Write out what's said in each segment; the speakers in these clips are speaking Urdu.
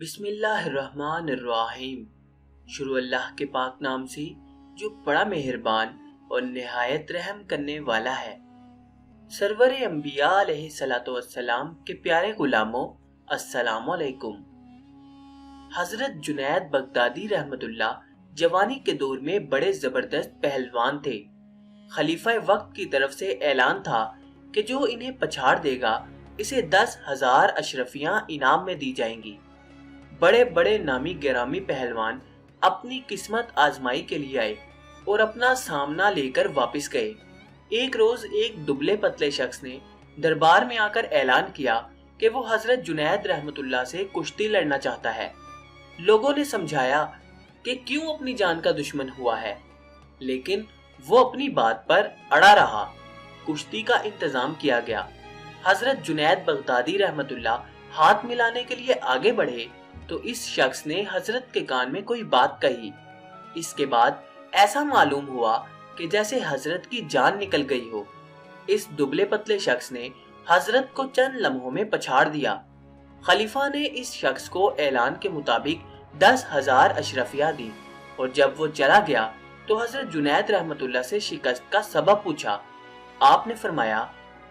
بسم اللہ الرحمن الرحیم۔ شروع اللہ کے پاک نام سے جو بڑا مہربان اور نہایت رحم کرنے والا ہے۔ سرور انبیاء علیہ الصلوۃ والسلام کے پیارے غلاموں، السلام علیکم۔ حضرت جنید بغدادی رحمت اللہ جوانی کے دور میں بڑے زبردست پہلوان تھے۔ خلیفہ وقت کی طرف سے اعلان تھا کہ جو انہیں پچھاڑ دے گا اسے 10,000 اشرفیاں انعام میں دی جائیں گی۔ بڑے بڑے نامی گرامی پہلوان اپنی قسمت آزمائی کے لیے آئے اور اپنا سامنا لے کر واپس گئے۔ ایک روز ایک دبلے پتلے شخص نے دربار میں آ کر اعلان کیا کہ وہ حضرت جنید رحمت اللہ سے کشتی لڑنا چاہتا ہے۔ لوگوں نے سمجھایا کہ کیوں اپنی جان کا دشمن ہوا ہے، لیکن وہ اپنی بات پر اڑا رہا۔ کشتی کا انتظام کیا گیا۔ حضرت جنید بغدادی رحمت اللہ ہاتھ ملانے کے لیے آگے بڑھے تو اس شخص نے حضرت کے کان میں کوئی بات کہی۔ اس کے بعد ایسا معلوم ہوا کہ جیسے حضرت کی جان نکل گئی ہو۔ اس دبلے پتلے شخص نے حضرت کو چند لمحوں میں پچھاڑ دیا۔ خلیفہ نے اس شخص کو اعلان کے مطابق 10,000 اشرفیاں دی، اور جب وہ چلا گیا تو حضرت جنید رحمت اللہ سے شکست کا سبب پوچھا۔ آپ نے فرمایا،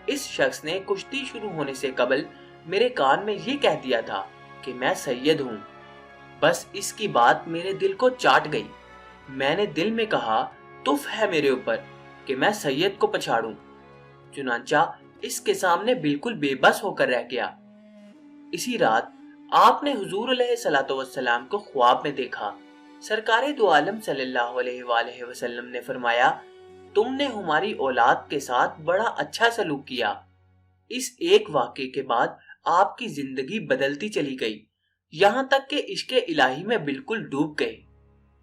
اس شخص نے کشتی شروع ہونے سے قبل میرے کان میں یہ کہہ دیا تھا کہ میں سید ہوں۔ بس اس کی بات میرے دل کو چاٹ گئی۔ میں نے دل میں کہا تف ہے میرے اوپر کہ میں سید کو پچھاڑوں۔ چنانچہ اس کے سامنے بالکل بے بس ہو کر رہ گیا۔ اسی رات آپ نے حضور علیہ الصلوۃ والسلام کو خواب میں دیکھا۔ سرکار دو عالم صلی اللہ علیہ وآلہ وسلم نے فرمایا، تم نے ہماری اولاد کے ساتھ بڑا اچھا سلوک کیا۔ اس ایک واقعے کے بعد آپ کی زندگی بدلتی چلی گئی، یہاں تک کہ عشق الہی میں بالکل ڈوب گئے۔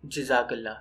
جزاک اللہ۔